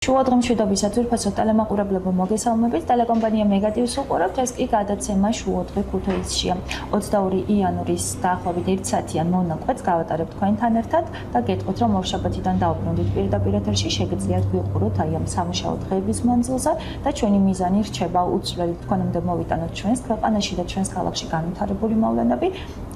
შუადღე მშვიდობის ძვირფასო ტელემაყურებლებო მოგესალმებით. ტელეკომპანია მეგატივს უყურებთ, ეს კი გადაცემა შუადღე ქუთაისშია. 22 იანვრის დაახლოებით 1 საათიან მონაკვეთს გავატარებთ თქვენთან ერთად და გეტყვით, რომ ორშაბათიდან დაუბრუნდით პირდაპირ ეთერში, შეგიძლიათ გვიყუროთ აი ამ სამუშაო დღეების მანძილზე და ჩვენი მიზანი რჩება უცვლელად თქვენამდე მოვიტანოთ ჩვენს ქვეყანაში და ჩვენს ქალაქში განვითარებული მოვლენები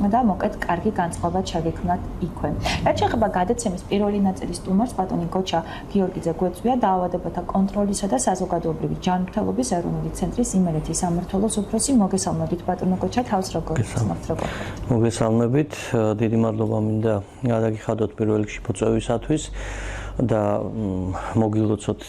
და მოკეთ კარგი განწყობა ჩაგექმნათ იქვე. რაც შეეხება გადაცემის პირველი ნაწილის სტუმარს, ბატონი გოჩა გიორგიძე გვეწვია დაავადებათა კონტროლისა და საზოგადოებრივი ჯანმრთელობის ეროვნული ცენტრის იმერეთის სამმართველოს უფროსი. მოგესალმებით ბატონო გოჩა, თავს როგორ გიცნობთ როგორ? მოგესალმებით, დიდი მადლობა მინდა გადაგიხადოთ პირველ რიგში მოწვევისათვის და მოგილოცოთ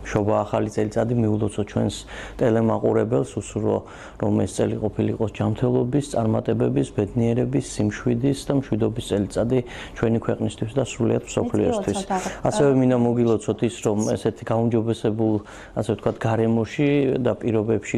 შობა ახალი წელიწადი, მიულოცოთ ჩვენს ტელემაყურებელს, უსურვო რომ ეს წელი ყოფილიყოს ჯანმრთელობის, წარმატებების, ბედნიერების, სიმშვიდის და მშვიდობის წელიწადი ჩვენი ქვეყნისთვის და სრულიად მსოფლიოსთვის. ასევე მინდა მოგილოცოთ ის, რომ ესეთი გაუმჯობესებულ, ასე ვთქვათ, გარემოში და პირობებში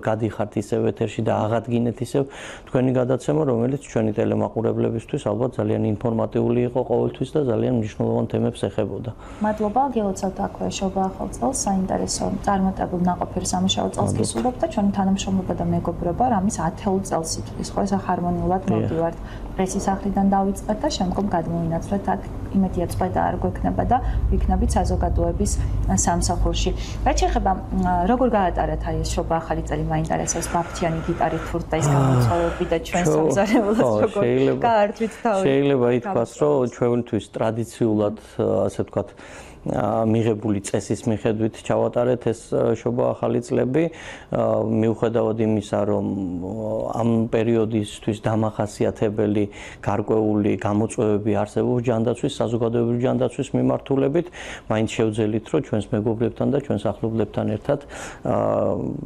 გადიხართ ისევ ეთერში და აღადგინეთ ისევ თქვენი გადაცემა, რომელიც ჩვენი ტელემაყურებლებისთვის ალბათ ძალიან ინფორმატიული იყო ყოველთვის და ძალიან მნიშვნელოვან თემებს ეხებოდა. მადლობა, გილოცავთ აქვე შობა ახალ საინტერესო წარმატებულ ნაყოფიერ სამუშაო წელს გისურვებთ და ჩვენი თანამშრომლობა და მეგობრობა რამის 10 წელს ითვლის, ხო ეს ჰარმონიულად მოვდივართ. პრესის სახლიდან დავიწყეთ და შემდგომ გადმოვინაცვლეთ აქ იმედია წვედა არ გვექნება და ვიქნებით საზოგადოების სამსახურში. რაც შეეხება როგორ გაატარეთ აი ეს შობა ახალი წელი მაინტერესებს ბაფთიანი გიტარით თურდა ის გამოწვევები და ჩვენ სამზარეულოს როგორ გაართვით თავი. შეიძლება ითქვას, რომ ჩვენთვის ტრადიციულად ასე ვთქვათ მიღებული წესის მიხედვით ჩავატარეთ ეს შობა ახალი წლები, მიუხედავად იმისა, რომ ამ პერიოდისთვის დამახასიათებელი გარკვეული გამოწვევები არსებობს ჯანდაცვის, საზოგადოებრივი ჯანდაცვის მიმართულებით, მაინც შევძელით, რომ ჩვენს მეგობრებთან და ჩვენს ახლობლებთან ერთად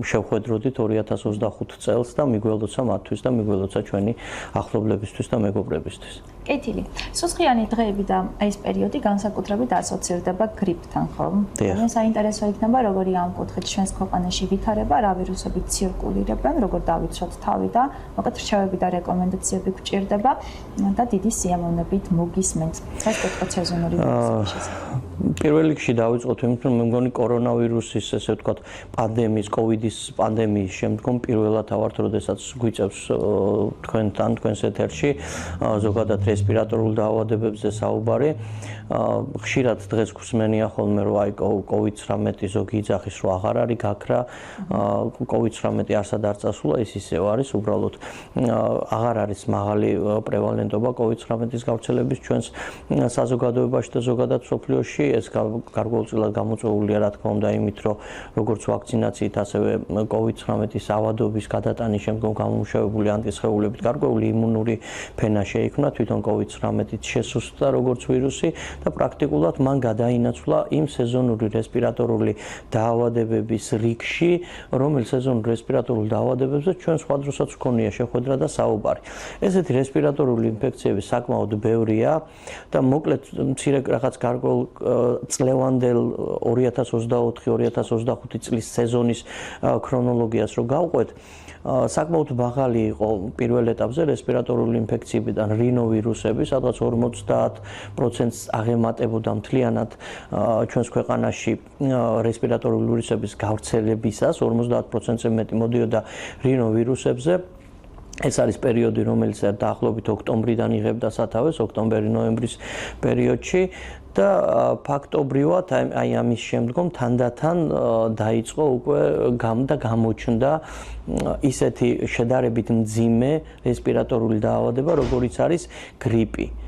შევხვედროდით 2025 წელს და მიგველოცა მათთვის და მიგველოცა ჩვენი ახლობლებისთვის და მეგობრებისთვის. კეთილი. სუსხიანი დღეები და ეს პერიოდი განსაკუთრებით ასოცირდება გრიპთან, ხო? ძალიან საინტერესო იქნება, როგორი ამ კუთხით ჩვენს ქვეყანაში ვითარება, რა ვირუსები ცირკულირებენ, როგორ დავიცვათ თავი და მოკლედ რჩევები და რეკომენდაციები გვჭირდება და დიდი სიამოვნებით მოგისმენთ. ეს კუთხით სეზონური ვირუსების შესახებ. პირველ რიგში დავიწყოთ იმით, რომ მე მგონი კორონავირუსის, ესე ვთქვათ, პანდემიის, კოვიდის პანდემიის შემდგომ პირველად ავართ, როდესაც გვიწევს თქვენთან, თქვენს ეთერში ზოგადად რესპირატორულ დაავადებებზე საუბარი. ხშირად დღეს გვსმენია ხოლმე, რომ აი COVID-19 ზოგი იძახის, რომ აღარ არის გაქრა, COVID-19 არსად არ წასულა, ის ისევ არის, უბრალოდ აღარ არის მაღალი პრევალენტობა COVID-19-ის გავრცელების ჩვენს საზოგადოებაში და ზოგადად მსოფლიოში. ეს გარკვეულწილად გამოწვეულია, რა თქმა უნდა, იმით, რომ როგორც ვაქცინაციით, ასევე COVID-19-ის ავადობის გადატანის შემდგომ გამომუშავებული ანტისხეულებით გარკვეული იმუნური ფენა შეიქმნა, თვითონ COVID-19-ით შესუსტდა როგორც ვირუსი და პრაქტიკულად მან გადაინაცვლა იმ სეზონური რესპირატორული დაავადებების რიგში, რომელიც სეზონურ რესპირატორულ დაავადებებზე ჩვენ სხვა დროსაც გვქონია შეხვედრა და საუბარი. ესეთი რესპირატორული ინფექციები საკმაოდ ბევრია და მოკლედ მცირე რაღაც გარკვეულ წლევანდელ 2024-2025 წლის სეზონის ქრონოლოგიას რო გავყვეთ, საკმაოდ მაღალი იყო პირველ ეტაპზე რესპირატორული ინფექციებიდან რინოვირუსები, სადაც 50%-ს აღემატებოდა მთლიანად ჩვენს ქვეყანაში რესპირატორული ვირუსების გავრცელებისას, 50%-ზე მეტი მოდიოდა რინოვირუსებზე. ეს არის პერიოდი, რომელიც დაახლოებით ოქტომბრიდან იღებდა სათავეს, ოქტომბერი-ნოემბრის პერიოდში და ფაქტობრივად აი ამის შემდგომ თანდათან დაიწყო უკვე და გამოჩნდა ისეთი შედარებით მძიმე რესპირატორული დაავადება, როგორიც არის გრიპი.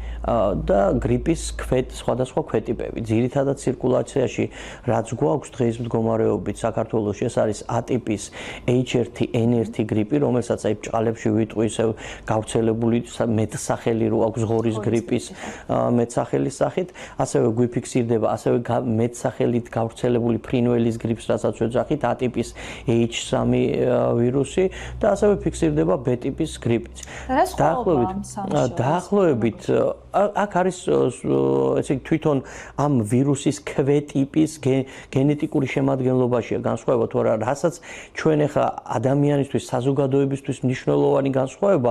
და გრიპის სხვადასხვა ქვეტიპები. ძირითადად ცირკულაციაში რაც გვაქვს დღის მდგომარეობით საქართველოში, ეს არის A-ტიპის H1N1 გრიპი, რომელსაც აი ბჭყალებში ვიტყვი ისევ გავრცელებული მეტსახელი რო აქვს ღორის გრიპის მეტსახელის სახით, ასევე გვიფიქსირდება ასევე მეტსახელით გავრცელებული ფრინველის გრიპს, რასაც ვეძახით A-ტიპის H3 ვირუსი და ასევე ფიქსირდება B-ტიპის გრიპიც. დაახლოებით აქ არის ესე თვითონ ამ ვირუსის ქვეტიპის გენეტიკური შემადგენლობაშია განსხვავება თუ არა, რასაც ჩვენ ახლა ადამიანისთვის, საზოგადოებისთვის მნიშვნელოვანი განსხვავება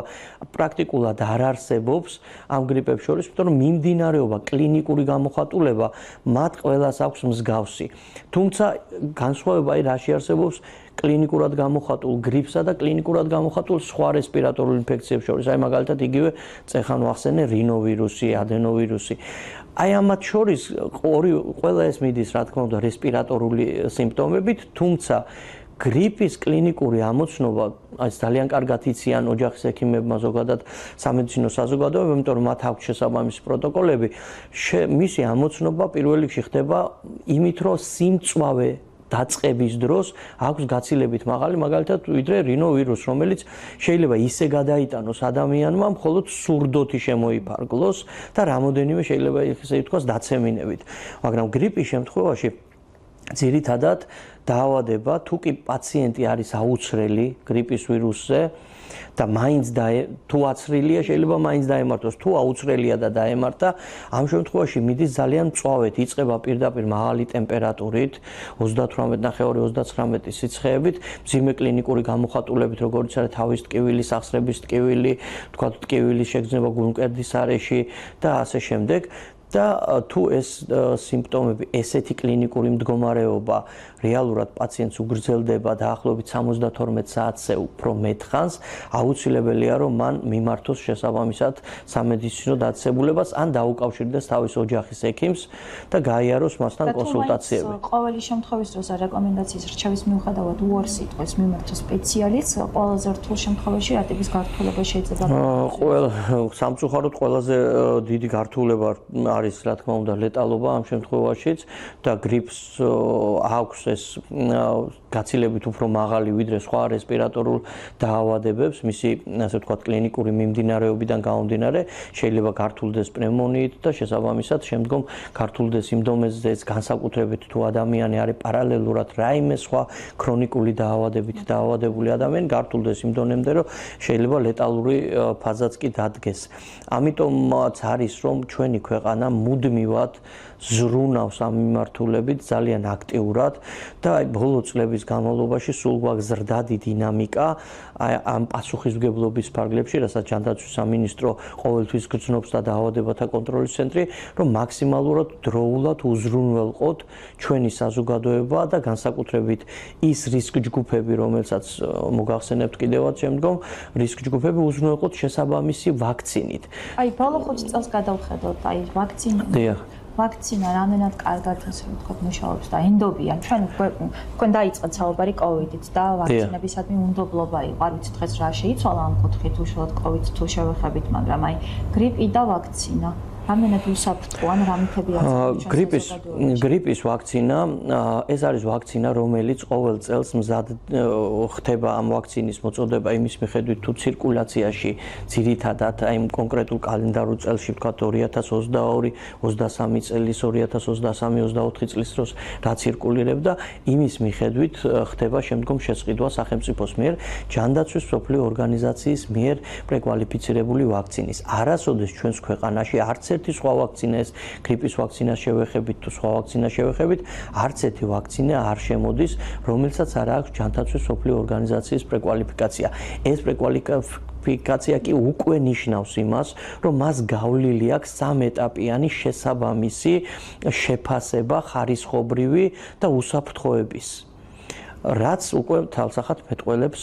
პრაქტიკულად არ არსებობს ამ გრიპებს შორის, იმიტომ რომ მიმდინარეობა, კლინიკური გამოხატულება მათ ყველას აქვს მსგავსი. თუმცა განსხვავება რაში არსებობს კლინიკურად გამოხატულ გრიპსა და კლინიკურად გამოხატულ სხვა რესპირატორულ ინფექციებს შორის. აი მაგალითად იგივე წეხან ვახსენე რინოვირუსი, ადენოვირუსი. აი ამათ შორის ყველა ეს მიდის, რა თქმა უნდა, რესპირატორული სიმპტომებით, თუმცა გრიპის კლინიკური ამოცნობა აი ძალიან კარგად იციან ოჯახის ექიმებმა ზოგადად სამედიცინო საზოგადოებამ, იმიტომ რომ მათ აქვს შესაბამისი პროტოკოლები. მისი ამოცნობა პირველ რიგში ხდება იმით, რომ სიმწვავე დაწყების დროს აქვს გაცილებით მაღალი, მაგალითად ვიდრე რინოვირუს, რომელიც შეიძლება ისე გადაიტანოს ადამიანმა, მხოლოდ სურდოთი შემოიფარგლოს და რამოდენიმე შეიძლება ისე ითქვას დაცემინებით. მაგრამ გრიპის შემთხვევაში ძირითადად დაავადება, თუ კი პაციენტი არის აუცრელი გრიპის ვირუსზე და მაინც თუ აცრილია, შეიძლება მაინც დაემართოს, თუ აუცრელია და დაემართა, ამ შემთხვევაში მიდის ძალიან მწვავედ, იწყება პირდაპირ მაღალი ტემპერატურით, 38-39 სიცხეებით, მძიმე კლინიკური გამოხატულებით, როგორც არის თავის ტკივილი, სახსრების ტკივილი, თქვა ტკივილის შეგრძნება გულმკერდის არეში და ასე შემდეგ. და თუ ეს სიმპტომები, ესეთი კლინიკური მდგომარეობა რეალურად პაციენტს უგრძელდება დაახლოებით 72 საათზე უფრო მეტხანს, აუცილებელია რომ მან მიმართოს შესაბამისად სამედიცინო დაწესებულებას ან დაუკავშირდეს თავის ოჯახის ექიმს და გაიაროს მასთან კონსულტაციები. ყოველი შემთხვევის დროს რეკომენდაციის რჩევის მიუხედავად უარ სიტყვის მიმართოს სპეციალისტს, ყველაზე რთულ შემთხვევაში რა ტიპის გართულება შეიძლება სამწუხაროდ ყველაზე დიდი გართულება არის რა თქმა უნდა ლეტალობა ამ შემთხვევაშიც და გრიპს აქვს ეს გაცილებით უფრო მაღალი ვიდრე სხვა რესპირატორულ დაავადებებს, მისი ასე ვთქვათ კლინიკური მიმდინარეობიდან გამომდინარე, შეიძლება გართულდეს პნევმონიით და შესაბამისად შემდგომ გართულდეს იმ დონეზე განსაკუთრებით თუ ადამიანი არის პარალელურად რაიმე სხვა ქრონიკული დაავადებით დაავადებული ადამიანი, გართულდეს იმ დონემდე, რომ შეიძლება ლეტალური ფაზაც კი დადგეს. ამიტომაც არის რომ ჩვენი ქვეყანა მუდმივად ზრუნავს ამ მიმართულებით ძალიან აქტიურად და აი ბოლო წლების განმავლობაში სულ გვაგზრდადი დინამიკა ამ პასუხისმგებლობის ფარგლებში, რასაც ჯანდაცვის სამინისტრო ყოველთვის გრძნობს და დაავადებათა კონტროლის ცენტრი, რომ მაქსიმალურად დროულად უზრუნველყოთ ჩვენი საზოგადოება და განსაკუთრებით ის რისკ ჯგუფები, რომელსაც მოგახსენებთ კიდევაც შემდგომ, რისკ ჯგუფები უზრუნველყოთ შესაბამისი ვაქცინით. აი ბოლო 5 წელს გადავხედოთ, აი ვაქცინა რამდენად კარგად ასე ვთქვათ მუშაობს და ენდობიან. თქვენ დაიწყეთ საუბარი კოვიდით და ვაქცინებისადმი უნდობლობა იყო. არ ვიცი დღეს რა შეიცვალა ამ კუთხით, უშუალოდ კოვიდს თუ შევეხებით, მაგრამ აი გრიპი და ვაქცინა რამდენად უსაფრთხო ან რა მითები აქვს გრიპის ვაქცინა ეს არის ვაქცინა, რომელიც ყოველ წელს მზად ხდება ამ ვაქცინის მოწოდება იმის მიხედვით თუ ცირკულაციაში ძირითადად აი კონკრეტულ კალენდარულ წელში ვთქვათ 2022, 23 წლის 2023-24 წლის დროს რა ცირკულირებდა, იმის მიხედვით ხდება შემდგომ შესყიდვა სახელმწიფოს მიერ ჯანდაცვის მსოფლიო ორგანიზაციის მიერ პრეკვალიფიცირებული ვაქცინის. არასოდეს ჩვენს ქვეყანაში არც ერთი სხვა ვაქცინა ეს გრიპის ვაქცინა შევეხებით თუ სხვა ვაქცინა შევეხებით, არც ერთი ვაქცინა არ შემოდის, რომელსაც არ აქვს ჯანდაცვის მსოფლიო ორგანიზაციის პრეკვალიფიკაცია. ეს პრეკვალიფიკაცია კი უკვე ნიშნავს იმას, რომ მას გავლილი აქვს სამეტაპიანი შესაბამისი შეფასება ხარისხობრივი და უსაფრთხოების. რაც უკვე თალსახად მეტყველებს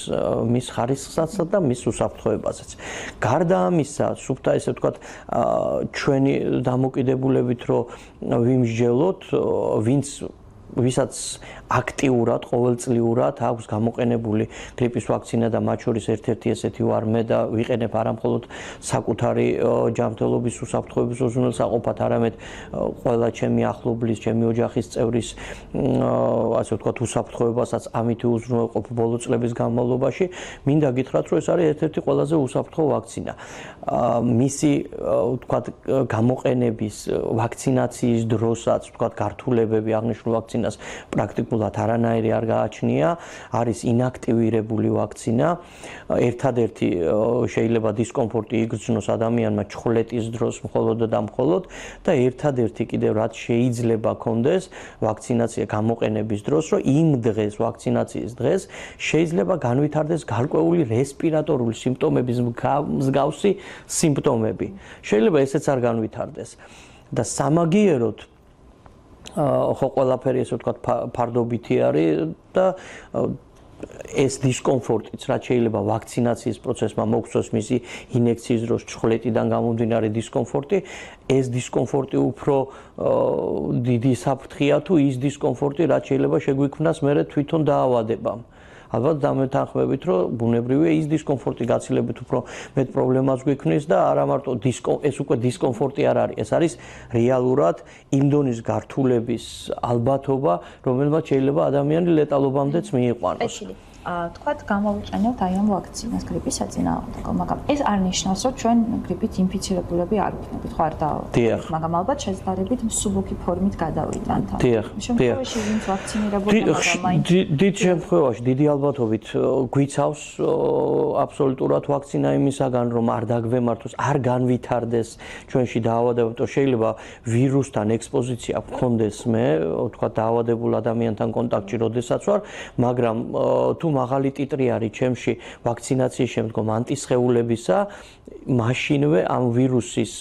მის ხარისხსაც და მის უსაფრთხოებასაც. გარდა ამისა, სუფთა ესე ვთქვათ, ჩვენი დამოკიდებულებით, რომ ვიმსჯელოთ, ვისაც აქტიურად, ყოველწლიურად აქვს გამოყენებული გრიპის ვაქცინა და მათ შორის ერთ-ერთი ესეთი ვარ მე და ვიყენებ არა მხოლოდ საკუთარი ჯანმრთელობის უსაფრთხოების უზრუნველსაყოფად, არამედ ყველა ჩემი ახლობლის, ჩემი ოჯახის წევრის ასე ვთქვათ უსაფრთხოებასაც ამით უზრუნველყოფ ბოლო წლების განმავლობაში. მინდა გითხრათ, რომ ეს არის ერთ-ერთი ყველაზე უსაფრთხო ვაქცინა. მისი ვთქვათ გამოყენების, ვაქცინაციის დროსაც, ვთქვათ გართულებები, აღნიშნულ ვაქცინა ვაქცინას პრაქტიკულად არანაირი არ გააჩნია, არის ინაქტივირებული ვაქცინა. ერთადერთი შეიძლება დისკომფორტი იგრძნოს ადამიანმა ჩხვლეტის დროს მხოლოდ და მხოლოდ და ერთადერთი კიდევ რაც შეიძლება კონდეს ვაქცინაცია გამოყენების დროს, რომ იმ დღეს ვაქცინაციის დღეს შეიძლება განვითარდეს გარკვეული რესპირატორული სიმპტომების მსგავსი სიმპტომები. შეიძლება ესეც არ განვითარდეს. და სამაგიეროდ ხო ყველაფერი ესე ვთქვათ ფარდობითი არის და ეს დისკომფორტიც რაც შეიძლება ვაქცინაციის პროცესმა მოგწოს მისი ინექციის დროს ჩხვლეტიდან გამომდინარე დისკომფორტი, ეს დისკომფორტი უფრო დიდი საფრთხეა თუ ის დისკომფორტი რაც შეიძლება შეგვიქმნას მერე თვითონ დაავადებამ. ალბათ დამეთანხმებით, რომ ბუნებრივია ის დისკომფორტი გაცილებით უფრო მეტ პრობლემას გვიქმნის და არა მარტო ეს უკვე დისკომფორტი არ არის, ეს არის რეალურად იმ დონის გართულების ალბათობა, რომელმაც შეიძლება ადამიანი ლეტალობამდეც მიიყვანოს. თქვათ გამოვიყენებთ აი ამ ვაქცინას გრიპის საწინააღმდეგო, მაგრამ ეს არ ნიშნავს, რომ ჩვენ გრიპით ინფიცირებულები არ ვიქნებით, ხო არ დავავიწყდით, მაგრამ ალბათ შეზღუდებით მსუბუქი ფორმით გადავიტანთ. შემთხვევაში ვინც ვაქცინირებული დიდ შემთხვევაში დიდი ალბათობით გვიცავს აბსოლუტურად ვაქცინა იმისაგან, რომ არ დაგვემართოს, არ განვითარდეს ჩვენში დაავადება, თუ შეიძლება ვირუსთან ექსპოზიცია გქონდეს მე, თქვა დაავადებულ ადამიანთან კონტაქტში როდესაც ვარ, მაგრამ თუ მაღალი ტიტრი არის ჩემში ვაქცინაციის შემდგომ ანტისხეულებისა, მაშინვე ამ ვირუსის,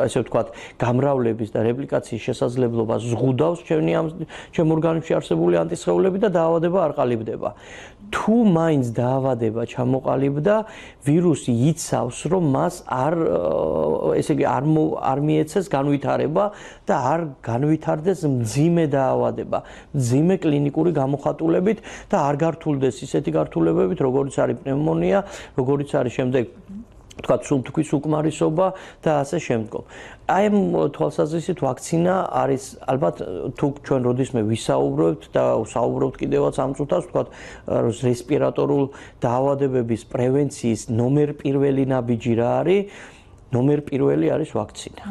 ასე ვთქვათ, გამრავლების და რეპლიკაციის შესაძლებლობას ზღუდავს ჩემ ორგანიზმში არსებული ანტისხეულები და დაავადება არ ყალიბდება. თუ მაინც დაავადება ჩამოყალიბდა, ვირუსი იცავს, რომ მას ესე იგი არ მიეცეს განვითარება და არ განვითარდეს მძიმე დაავადება, მძიმე კლინიკური გამოხატულებით და არ გართულდეს ისეთი გართულებებით, როგორიც არის პნევმონია, როგორიც არის შემდეგ თქვათ სულთქვის უკმარისობა და ასე შემდგომ. აი ამ თვალსაზრისით ვაქცინა არის ალბათ თუ ჩვენ როდისმე ვისაუბრებთ და საუბრობთ კიდევაც ამ წუთას თქვათ რესპირატორულ დაავადებების პრევენციის ნომერ პირველი ნაბიჯი რა არის? ნომერ პირველი არის ვაქცინა.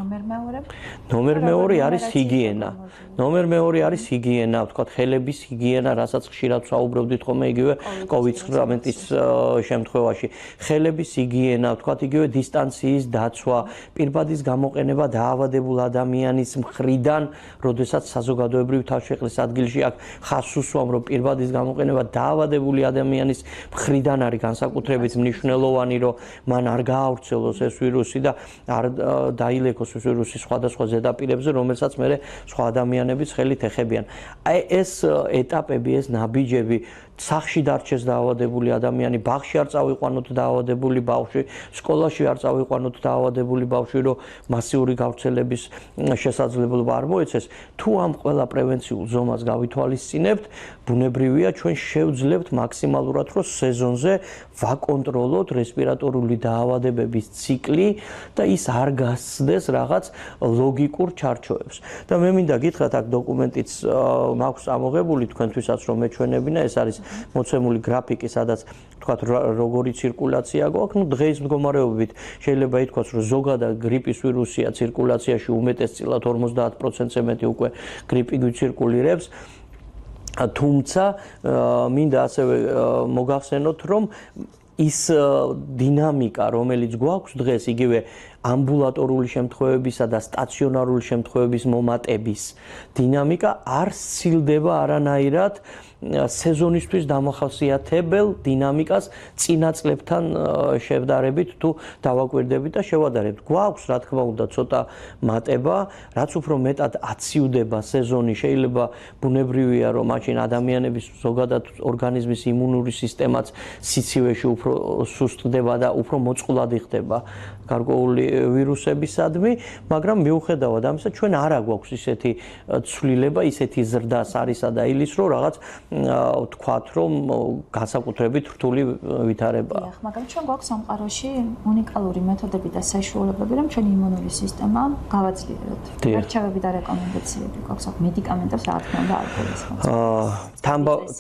ნომერ მეორე არის ჰიგიენა. ნომერ მეორე არის ჰიგიენა, ვთქვათ, ხელების ჰიგიენა, რასაც ხშირად საუბრობდით ხოლმე იგივე COVID-19-ის შემთხვევაში. ხელების ჰიგიენა, ვთქვათ, იგივე დისტანციის დაცვა, პირბადის გამოყენება დაავადებულ ადამიანის მხრიდან, როდესაც საზოგადოებრივ თავშეყრის ადგილში აქ ხაზს უსვამ, რომ პირბადის გამოყენება დაავადებული ადამიანის მხრიდან არის განსაკუთრებით მნიშვნელოვანი, რომ მან არ გაავრცელოს ეს ვირუსი და არ დაილეკოს ეს ვირუსი სხვადასხვა ზედაპირებზე, რომელსაც მე სხვა ადამიანებიც ხელით ეხებიან. აი ეს ეტაპები, ეს ნაბიჯები სახში დარჩეს დაავადებული ადამიანი, ბაღში არ წავიყვანოთ დაავადებული ბავშვი, სკოლაში არ წავიყვანოთ დაავადებული ბავშვი, რომ მასიური გავრცელების შესაძლებლობა არ მოეცეს. თუ ამ ყველა პრევენციულ ზომას გავითვალისწინებთ, ბუნებრივია ჩვენ შევძლებთ მაქსიმალურად, რომ სეზონზე ვაკონტროლოთ რესპირატორული დაავადებების ციკლი და ის არ გასცდეს რაღაც ლოგიკურ ჩარჩოებს. და მე მინდა გითხრათ, აქ დოკუმენტიც მაქვს ამოღებული თქვენთვისაც, რომ მეჩვენებინა, ეს არის მოცემული გრაფიკი, სადაც თქვათ როგორი ცირკულაცია გვაქვს, ну დღეის მდგომარეობით შეიძლება ითქვას, რომ ზოგადად გრიპის ვირუსია ცირკულაციაში უმეტესწილად 50%-ზე მეტი უკვე გრიპი გვიცირკულირებს. თუმცა მინდა ასევე მოგახსენოთ, რომ ის დინამიკა, რომელიც გვაქვს დღეს, იგივე ამბულატორული შემთხვევებისა და სტაციონარული შემთხვევების მომატების დინამიკა არ სცილდება არანაირად სეზონისთვის დამახასიათებელ დინამიკას წინა წლებთან შევდარებით თუ დავაკვირდებით და შევადარებთ. გვაქვს, რა თქმა უნდა, ცოტა მატება, რაც უფრო მეტად აციუდება სეზონი, შეიძლება ბუნებრივია, რომ მაშინ ადამიანების ზოგადად ორგანიზმის იმუნური სისტემაც სიცივეში უფრო სუსტდება და უფრო მოწყვლადი ხდება გარკვეული ვირუსებისადმი, მაგრამ მიუხედავად ამისა, ჩვენ არ აგვაქვს ისეთი ცვლილება, ისეთი ზრდა სარისა და ილის, რომ რაღაც ვთქვათ, რომ განსაკუთრებით რთული ვითარებაა. მაგრამ ჩვენ გვაქვს სამყაროში უნიკალური მეთოდები და საშუალებები, რომ ჩვენი იმუნური სისტემა გავაძლიეროთ. არჩევები და რეკომენდაციები გვაქვს აქ მედიკამენტებს, რა თქმა უნდა, ალკოჰოლის.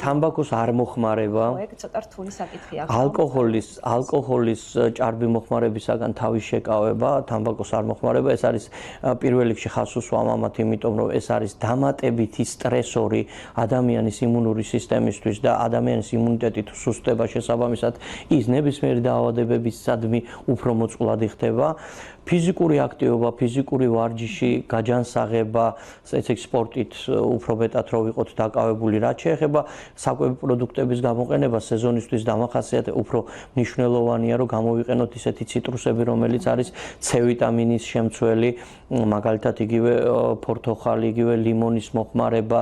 თამბაქოს არ მოხმარება. ეგ ცოტა რთული საკითხია. ალკოჰოლის ჭარბი მოხმარებისაგან თავის შეკავება მოხმარება, თამბაქოს არ მოხმარება, ეს არის პირველ რიგში ხაზს უსვამ ამათ, იმიტომ რომ ეს არის დამატებითი სტრესორი ადამიანის იმუნური სისტემისთვის და ადამიანის იმუნიტეტი თუ სუსტდება შესაბამისად ის ნებისმიერი დაავადებებისადმი უფრო მოწყვლადი ხდება. ფიზიკური აქტივობა, ფიზიკური ვარჯიში, გაჯანსაღება, ესე იგი სპორტით უფრო მეტად რო ვიყოთ დაკავებული, რაც შეეხება საკვები პროდუქტების გამოყენება სეზონისთვის დამახასიათებელ უფრო მნიშვნელოვანია, რომ გამოვიყენოთ ისეთი ციტრუსები, რომელიც არის C ვიტამინის შემცველი, მაგალითად იგივე ფორთოხალი, იგივე ლიმონის მოხმარება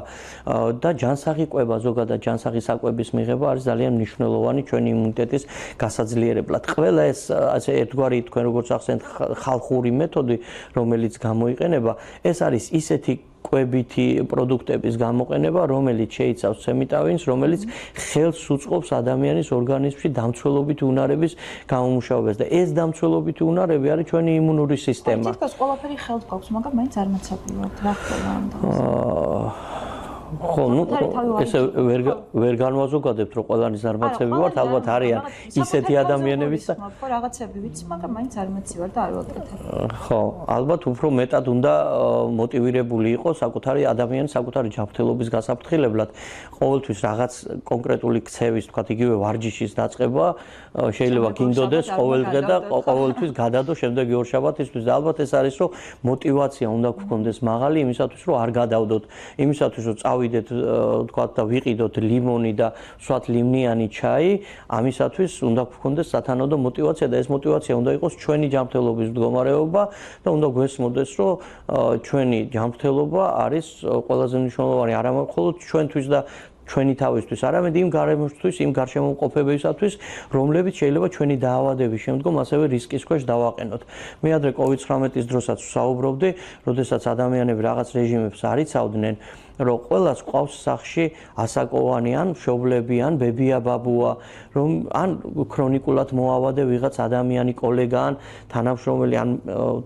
და ჯანსაღი კვება, ზოგადად ჯანსაღი საკვების მიღება არის ძალიან მნიშვნელოვანი ჩვენი იმუნიტეტის გასაძლიერებლად. ყველა ეს ასე ერთგვარი თქვენ როგორც ახსენეთ ხალხური მეთოდი, რომელიც გამოიყენება, ეს არის ისეთი კვებითი პროდუქტების გამოყენება, რომელიც შეიცავს C ვიტამინს, რომელიც ხელს უწყობს ადამიანის ორგანიზმში დამცველობითი უნარების გამომუშავებას და ეს დამცველობითი უნარები არის ჩვენი იმუნური სისტემა. თითქოს ყველაფერი ხელთ გვაქვს, მაგრამ მაინც არ მოცაპილოთ, რა ხდება ამ დროს. ხო, ნუ ესე ვერ განვაზოგადებთ, რომ ყველანი ზარმაცები ვართ, ალბათ არიან ისეთი ადამიანებიც და ხო, რაღაცები ვიცი, მაგრამ მაინც არ მოცივარ და არ ვაკეთებ. ხო, ალბათ უფრო მეტად უნდა მოტივირებული იყოს საკუთარი ადამიანის საკუთარი ჯანმრთელობის გასაფრთხილებლად. ყოველთვის რაღაც კონკრეტული ქცევის, თქვათ, იგივე ვარჯიშის დაწყება შეიძლება გინდოდეს ყოველდღე და ყოველთვის გადადო შემდეგი ორშაბათისთვის და ალბათ ეს არის, რომ მოტივაცია უნდა გქონდეს მაღალი იმისათვის, რომ არ გადავდოთ, იმისათვის, რომ ავიდეთ თქვათ და ვიყიდოთ ლიმონი და სვათ ლიმნიანი ჩაი, ამისათვის უნდა გქონდეს სათანადო მოტივაცია და ეს მოტივაცია უნდა იყოს ჩვენი ჯანმრთელობის მდგომარეობა და უნდა გვესმოდეს, რომ ჩვენი ჯანმრთელობა არის ყველაზე მნიშვნელოვანი არა მხოლოდ ჩვენთვის და ჩვენი თავისთვის, არამედ იმ გარემოსთვის, იმ გარშემოყოფებისათვის, რომლებიც შეიძლება ჩვენი დაავადების შემდგომ ასევე რისკის ქვეშ დავაყენოთ. მე ადრე COVID-19-ის დროსაც ვსაუბრობდი, როდესაც ადამიანები რაღაც რეჟიმებს არ იცავდნენ, რომ ყველას ყავს სახში ასაკოვანი ან მშობლები ან ბებია ბაბუა, რომ ან ქრონიკულად მოავადე ვიღაც ადამიანი, კოლეგა ან თანამშრომელი ან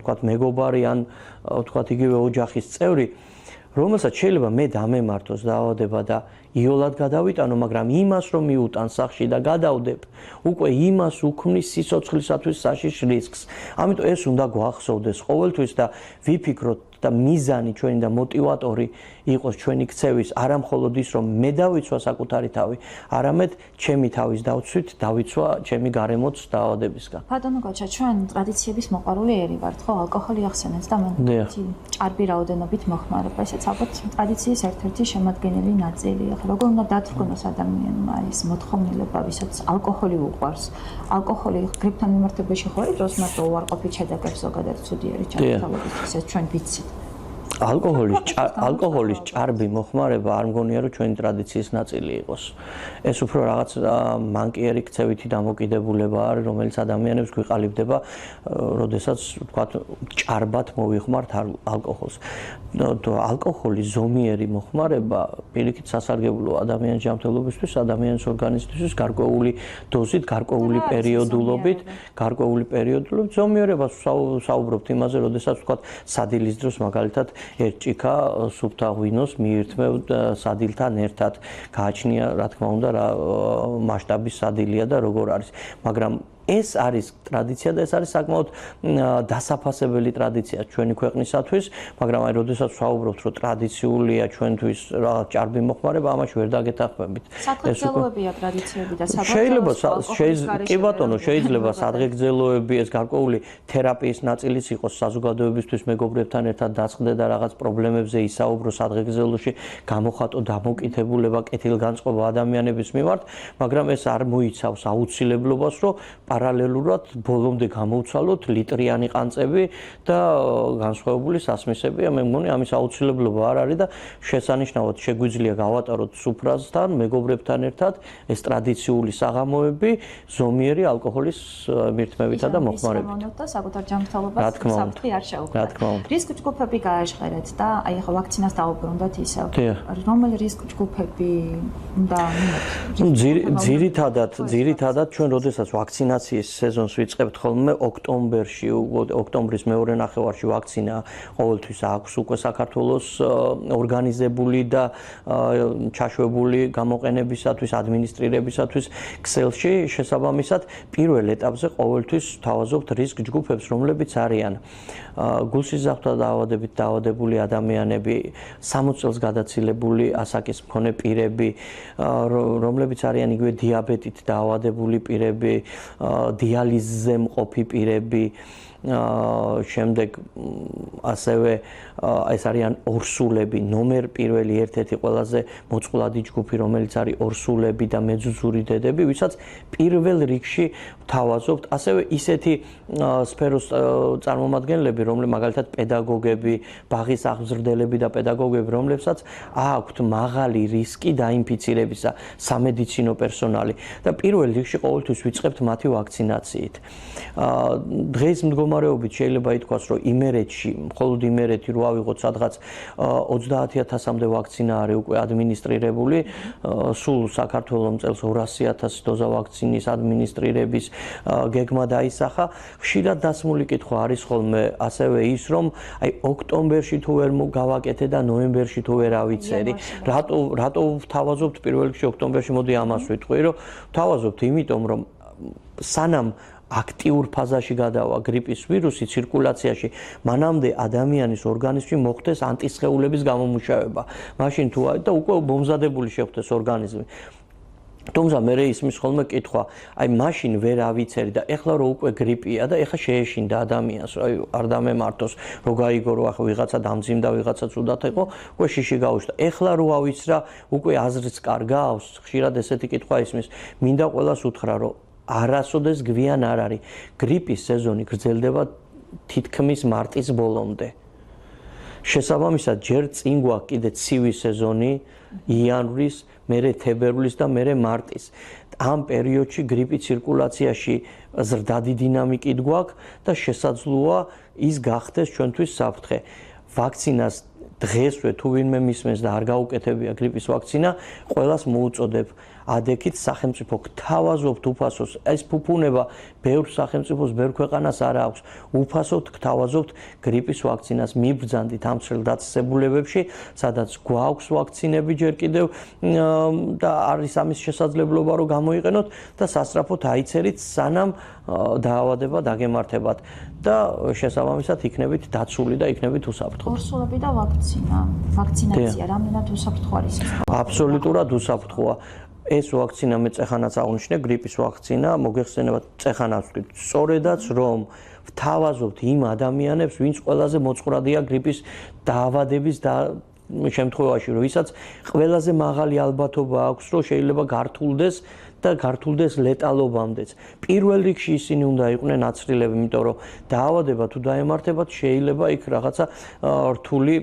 თქვათ მეგობარი ან თქვათ იგივე ოჯახის წევრი, რომელსაც შეიძლება მე დამემართოს დაავადება და იოლად გადავიტანო, მაგრამ იმას რომ მიუტან სახში და გადავდებ, უკვე იმას უქმნის სიცოცხლისათვის საშიშ რისკს. ამიტომ ეს უნდა გვახსოვდეს ყოველთვის და ვიფიქროთ და მიზანი ჩვენი და მოტივატორი იყოს ჩვენი ქცევის არა მხოლოდ ის, რომ მე დავიცვა საკუთარი თავი, არამედ ჩემი თავის დავცვით, დავიცვა ჩემი გარემოც დაავადებისგან. ბატონო გაჩა, ჩვენ ტრადიციების მოყვარული ერი ვართ, ხო, ალკოჰოლი ახსენეთ და მან ჭარბი რაოდენობით მოხმარება, ესეც ალბათ ტრადიციის ერთ-ერთი შემადგენელი ნაწილია. როგორ უნდა დათრგუნოს ადამიანმა ეს მოთხოვნილება, ვისაც ალკოჰოლი უყვარს. ალკოჰოლი გრიპთან მიმართებაში ხო არის დროს მარტო უარყოფით შედეგებს ზოგადად ცუდიერი ჯანმრთელობისთვის, ეს ჩვენ ვიცით. ალკოჰოლის ჭარბი მოხმარება არ მგონია, რომ ჩვენი ტრადიციის ნაწილი იყოს. ეს უფრო რაღაც მანკიერი ქცევითი დამოკიდებულება არის, რომელიც ადამიანებს გვიყალიბდება, როდესაც თქვათ ჭარბად მოვიხმართ ალკოჰოლს. ალკოჰოლის ზომიერი მოხმარება პირიქით სასარგებლოა ადამიანის ჯანმრთელობისთვის, ადამიანის ორგანიზმისთვის, გარკვეული დოზით, გარკვეული პერიოდულობით, ზომიერებას საუბრობთ იმაზე, როდესაც თქვათ სადილის დროს მაგალითად ერთ ჭიქა სუფთა ღვინოს მიირთმევთ სადილთან ერთად. გააჩნია, რა თქმა უნდა, რა მასშტაბის სადილია და როგორ არის. მაგრამ ეს არის ტრადიცია და ეს არის საკმაოდ დასაფასებელი ტრადიცია ჩვენი ქვეყნისათვის, მაგრამ აი როდესაც ვსაუბრობთ, რომ ტრადიციულია ჩვენთვის რაღაც ჭარბი მოხმარება, ამაში ვერ დაგეთანხმებით. სადღეგრძელოებია ტრადიციები და კი ბატონო, შეიძლება სადღეგრძელოები, ეს გარკვეული თერაპიის ნაწილიც იყოს, საზოგადოებისთვის მეგობრებთან ერთად დაწყდე და რაღაც პრობლემებზე ისაუბრო სადღეგრძელოში, გამოხატო დამოკიდებულება, კეთილგანწყობა ადამიანების მიმართ, მაგრამ ეს არ მოიცავს აუცილებლობას, რომ პარალელურად ბოლომდე გამოვცვალოთ ლიტრიანი ყანწები და განსხვავებული სასმისები. მე მგონი ამის აუცილებლობა არ არის და შესანიშნავად შეგვიძლია გავატაროთ სუფრასთან, მეგობრებთან ერთად ეს ტრადიციული საღამოები ზომიერი ალკოჰოლის მირთმევითა და მოხმარებით. და საკუთარ ჯანმრთელობას საფრთხე არ შეუქმნათ. რისკ ჯგუფები გააჟღერეთ და აი ახლა ვაქცინას დაუბრუნდათ ისევ. რომელი რისკ ჯგუფები უნდა ძირითადად ჩვენ როდესაც ვაქცინაციას ვაქცინაციის სეზონს ვიწყებთ ხოლმე ოქტომბერში, ოქტომბრის მეორე ნახევარში ვაქცინა ყოველთვის აქვს უკვე საქართველოს ორგანიზებული და ჩაშვებული გამოყენებისათვის, ადმინისტრირებისათვის ქსელში შესაბამისად პირველ ეტაპზე ყოველთვის თავაზობთ რისკ ჯგუფებს, რომლებიც არიან გულსიზრახთა დაავადებით დაავადებული ადამიანები, 60 წელს გადაცილებული ასაკის მქონე პირები, რომლებიც არიან იგივე დიაბეტით დაავადებული პირები, დიალიზზე მყოფი პირები, შემდეგ ასევე ეს არიან ორსულები, ნომერ პირველი ერთ-ერთი ყველაზე მოწყვლადი ჯგუფი, რომელიც არის ორსულები და მეძუძური დედები, ვისაც პირველ რიგში ვთავაზობთ, ასევე ისეთი სფეროს წარმომადგენლები, მაგალითად პედაგოგები, ბაღის აღმზრდელები და პედაგოგები, რომლებსაც აქვთ მაღალი რისკი დაინფიცირებისა, სამედიცინო პერსონალი და პირველ რიგში ყოველთვის ვიწყებთ მათი ვაქცინაციით. დღეს მდგომარეობით შეიძლება ითქვას, რომ იმერეთში, მხოლოდ იმერეთი რო ავიღოთ სადღაც 30,000-მდე ვაქცინა არის უკვე ადმინისტრირებული, სულ საქართველოს წელს 200,000 დოზა ვაქცინის ადმინისტრირების გეგმა დაისახა. ხშირად დასმული კითხვა არის ხოლმე ასევე ის, რომ აი ოქტომბერში თუ ვერ გავაკეთე და ნოემბერში თუ ვერ ავიცერი, რატო ვთავაზობთ პირველ რიგში ოქტომბერში? მოდი ამას ვიტყვი, რომ ვთავაზობთ იმიტომ, რომ სანამ აქტიურ ფაზაში გადავა გრიპის ვირუსი ცირკულაციაში, მანამდე ადამიანის ორგანიზმში მოხდეს ანტისხეულების გამომუშავება. მაშინ თუ და უკვე მომზადებული შეხვდეს ორგანიზმი. თუმცა მე ისმის ხოლმე კითხვა, აი მაშინ ვერ ავიცერი და ეხლა რო უკვე გრიპია და ეხლა შეეშინდა ადამიანს, აი არ დამემართოს, რო გაიგო რომ ახლა ვიღაცა დამძიმდა, ვიღაცა ცუდად იყო, უკვე შიში გაუშვდა. ეხლა რო ავიცრა, უკვე აზრიც კარგავს, ხშირად ესეთი კითხვა ისმის. მინდა ყველას უთხრა, რომ არასოდეს გვიან არ არის. გრიპის სეზონი გრძელდება თითქმის მარტის ბოლომდე. შესაბამისად, ჯერ წინ გვაქვს კიდე ცივი სეზონი, იანვრის, მერე თებერვლის და მერე მარტის. ამ პერიოდში გრიპი ცირკულაციაში ზრდადი დინამიკით გვაქვს და შესაძლოა ის გახდეს ჩვენთვის საფრთხე. ვაქცინას დღესვე თუ ვინმე მისმენს და არ გაუკეთებია გრიპის ვაქცინა, ყველას მოუწოდებ ადექით სახელმწიფო გთავაზობთ უფასოს, ეს ფუფუნება ბევრ სახელმწიფოს, ბევრ ქვეყანას არ აქვს. უფასოდ გთავაზობთ გრიპის ვაქცინას, მიბრძანდით ამ ცრილ დაწესებულებებში, სადაც გვაქვს ვაქცინები ჯერ კიდევ და არის ამის შესაძლებლობა, რომ გამოიყენოთ და სასწრაფოდ აიცერით, სანამ დაავადება დაგემართებათ და შესაბამისად იქნებით დაცული და იქნებით უსაფრთხო. ორსულები და ვაქცინაცია რამდენად უსაფრთხო არის? აბსოლუტურად უსაფრთხოა. ეს ვაქცინა მე წეხანაც აღნიშნე, გრიპის ვაქცინა, მოგეხსენებათ წეხანაც ვთქვით, სწორედაც რომ ვთავაზობთ იმ ადამიანებს, ვინც ყველაზე მოწყვრადია გრიპის დაავადების და შემთხვევაში, რომ ვისაც ყველაზე მაღალი ალბათობა აქვს, რომ შეიძლება გართულდეს და გართულდეს ლეტალობამდეც. პირველ რიგში ისინი უნდა იყვნენ აცრილები, იმიტომ რომ დაავადება თუ დაემართებათ, შეიძლება იქ რაღაცა რთული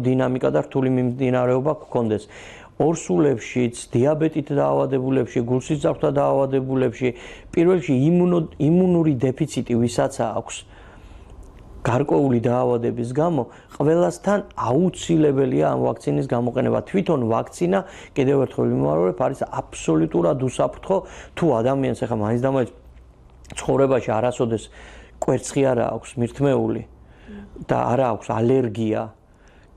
დინამიკა და რთული მიმდინარეობა გქონდეს. ორსულებშიც, დიაბეტით დაავადებულებში, გულსიზრახთა დაავადებულებში, პირველ რიგში იმუნური დეფიციტი ვისაც აქვს გარკვეული დაავადების გამო, ყველასთან აუცილებელია ამ ვაქცინის გამოყენება. თვითონ ვაქცინა, კიდევ ერთხელ ვიმეორებ, არის აბსოლუტურად უსაფრთხო, თუ ადამიანს ახლა მაინც და მაინც ცხოვრებაში არასოდეს კვერცხი არა აქვს მირთმეული და არა აქვს ალერგია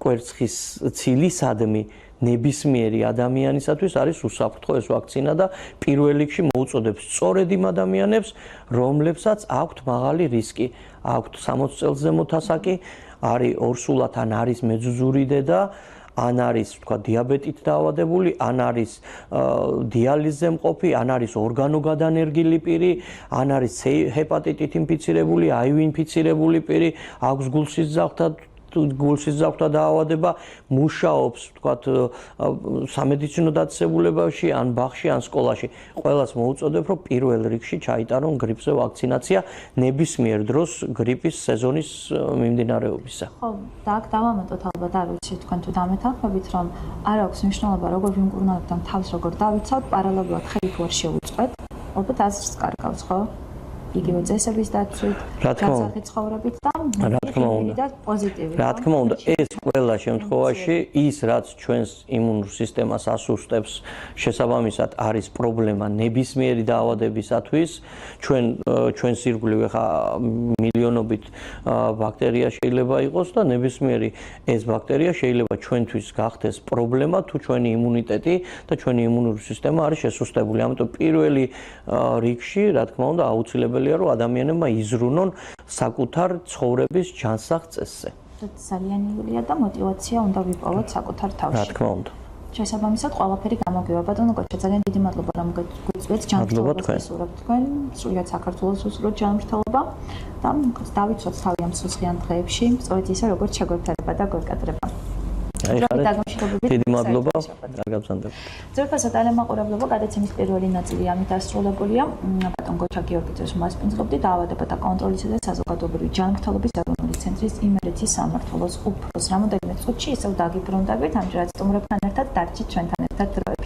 კვერცხის ცილისადმი, ნებისმიერი ადამიანისათვის არის უსაფრთხო ეს ვაქცინა და პირველ რიგში მოუწოდებს სწორედ იმ ადამიანებს, რომლებსაც აქვთ მაღალი რისკი, აქვთ 60 წელს ზემოთ ასაკი, არის ორსულად ან არის მეძუძური დედა, ან არის თქვა დიაბეტით დაავადებული, ან არის დიალიზზე მყოფი, ან არის ორგანოგადანერგილი პირი, ან არის ჰეპატიტით ინფიცირებული, HIV ინფიცირებული პირი, აქვს გულსიზრახთა დაავადება, მუშაობს თქვათ სამედიცინო დაწესებულებაში, ან ბაღში, ან სკოლაში. ყველას მოუწოდებ, რომ პირველ რიგში ჩაიტარონ გრიპზე ვაქცინაცია ნებისმიერ დროს გრიპის სეზონის მიმდინარეობისა. ხო, და აქ დავამატოთ ალბათ, არ ვიცი თქვენ თუ დამეთანხმებით, რომ არ აქვს მნიშვნელობა, როგორ ვიმკურნალებთ და თავს როგორ დავიცავთ, პარალელურად ხელი თუ არ შევუწყვეთ, ალბათ აზრს კარგავს, ხო? იგივე წესების დაცვით, გაწახი ცხოვრებით და ხილული და პოზიტივი. რა თქმა უნდა, ეს ყველა შემთხვევაში ის რაც ჩვენს იმუნურ სისტემას ასუსტებს, შესაბამისად არის პრობლემა ნებისმიერი დაავადებისათვის. ჩვენ სირგვლივ ხა მილიონობით ბაქტერია შეიძლება იყოს და ნებისმიერი ეს ბაქტერია შეიძლება ჩვენთვის გახდეს პრობლემა თუ ჩვენი იმუნიტეტი და ჩვენი იმუნური სისტემა არის შესუსტებული. ამიტომ პირველი რიგში, რა თქმა უნდა, აუცილებელია რომ ადამიანებმა იზრუნონ საკუთარ ცხოვრების ჯანსაღ წესზე. ძალიან იულია და мотиваცია უნდა ვიპოვოთ საკუთარ თავში. რა თქმა უნდა. შესაბამისად, ყველაფერი გამოგვივა. ბატონო გოჩა, ძალიან დიდი მადლობა რომ გვიწვეთ ჯანმრთელობას გესურვებთ თქვენ. სრულიად საქართველოს უსურვოთ ჯანმრთელობა და დავიცვათ თავი ამ სუსხიან დღეებში, სწორედ ისე როგორც შეგვეფერება და გვეკადრება. დიდი მადლობა, გაგაბზანდებთ. ძვირფასო ტელემაყურებლობა, გადაცემის პირველი ნაწილი ამით დასრულებულია. ბატონ გოჩა გიორგიძეს მასპინძლობდი დაავადებათა კონტროლისა და საზოგადოებრივი ჯანმრთელობის ეროვნული ცენტრის იმერეთის სამმართველოს უფროს. რამოდენიმე წუთში ისევ დაგიბრუნდებით, ამჯერად სტუმრებთან ერთად დარჩით ჩვენთან ერთად დროებით.